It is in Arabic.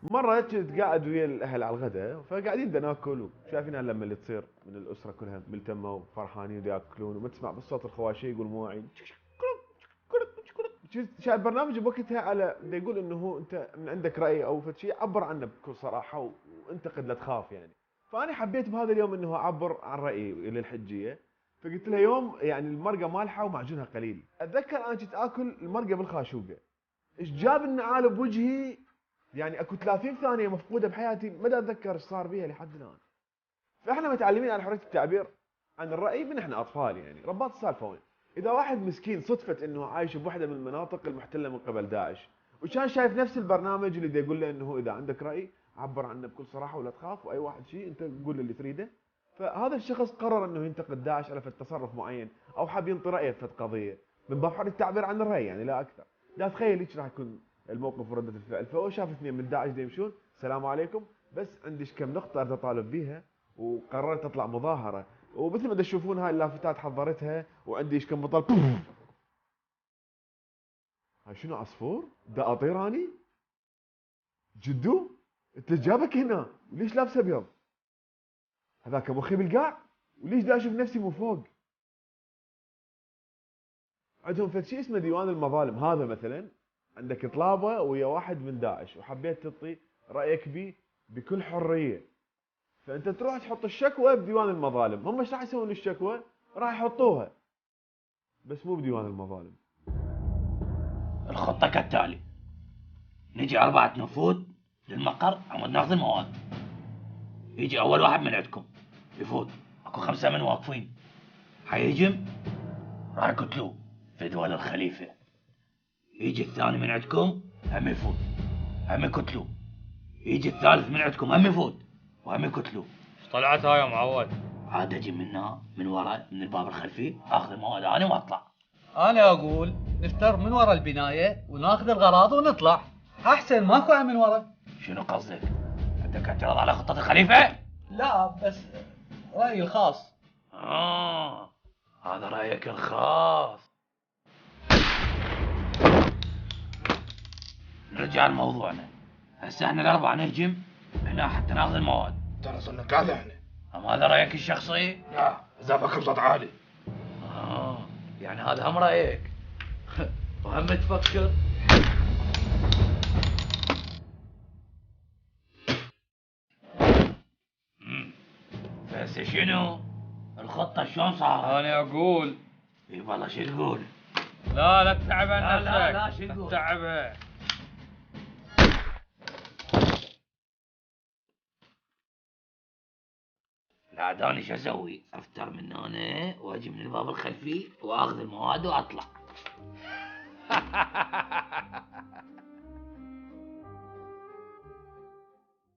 مرة كنت قاعد ويا الاهل على الغداء، فقاعدين بدنا ناكل وشايفين لما اللي تصير من الاسره كلها ملتمه وفرحانين وياكلون، وما تسمع بالصوت الخواشي يقول مواعين. شايف برنامج بوقتها على بده يقول انه هو انت من عندك راي او شيء عبر عنه بكل صراحه وانتقد لا تخاف يعني. فانا حبيت بهذا اليوم انه اعبر عن رايي للحجيه. فقلت له يوم يعني المرقه مالحه ومعجونها قليل. اتذكر انا كنت اكل المرقه بالخاشوقه، ايش جاب النعال بوجهي؟ يعني اكو 30 ثانيه مفقوده بحياتي ما اتذكر ايش صار بيها لحد الان. فاحنا متعلمين على حريه التعبير عن الراي من احنا اطفال، يعني رباط السالفه وين. اذا واحد مسكين صدفه انه عايش بوحده من المناطق المحتله من قبل داعش، وكان شايف نفس البرنامج اللي يقول له انه اذا عندك راي عبر عنه بكل صراحه ولا تخاف، واي واحد شيء انت قول اللي تريده. فهذا الشخص قرر انه ينتقد داعش على فد تصرف معين، او حاب ينطي رايه في فد قضيه من باب حريه التعبير عن الراي يعني لا اكثر. لا تخيل ايش راح يكون الموقف ورده الفعل. فهو شاف اثنين من داعش يمشون، السلام عليكم، بس عنديش كم نقطه اريد اطالب بيها، وقررت اطلع مظاهره. ومثل ما تشوفون هاي اللافتات حضرتها، وعندي ايش كم بطل. هاي شنو عصفور؟ دا اطير اني؟ جدو؟ انت جابك هنا وليش لابس ابيض؟ هذاك مخي بالقاع؟ وليش دا اشوف نفسي من فوق؟ عندهم فد شيء اسمه ديوان المظالم. هذا مثلا عندك طلابه ويا واحد من داعش وحبيت تعطي رايك بيه بكل حريه، فانت تروح تحط الشكوى بديوان المظالم. هم ايش راح يسوون الشكوى؟ راح يحطوها، بس مو بديوان المظالم. الخطة كالتالي: نجي 4 نفود للمقر عمود ناخذ المواد. يجي أول واحد من عندكم يفوت، أكو 5 من واقفين، حيهجم راح يقتلوه في دول الخليفة. يجي الثاني من عندكم هم يفوت، هم يقتلوه. يجي الثالث من عندكم هم يفوت وهم يقتلوه. ايش طلعت هاي يا معود؟ عاد اجي من ورا من الباب الخلفي، اخذ المواد انا واطلع. انا اقول نفتر من ورا البنايه وناخذ الغراض ونطلع، احسن ماكو من ورا. شنو قصدك؟ عندك اعتراض على خطة الخليفة؟ لا بس رايي الخاص. هذا رايك الخاص. نرجع لموضوعنا. هسه احنا الاربعه نهجم هنا حتى ناخذ المواد. ترى صرنا 3 احنا. اما هذا رايك الشخصي؟ لا زافك بصوت عالي. يعني هذا هم رايك وهم تفكر. فهسه شنو؟ الخطة شلون صارت؟ انا اقول اي والله شو تقول؟ لا تتعبها نفسك. لا شو تقول؟ تتعبها. لا داني شو اسوي؟ افتر من هنا واجي من الباب الخلفي واخذ المواد واطلع.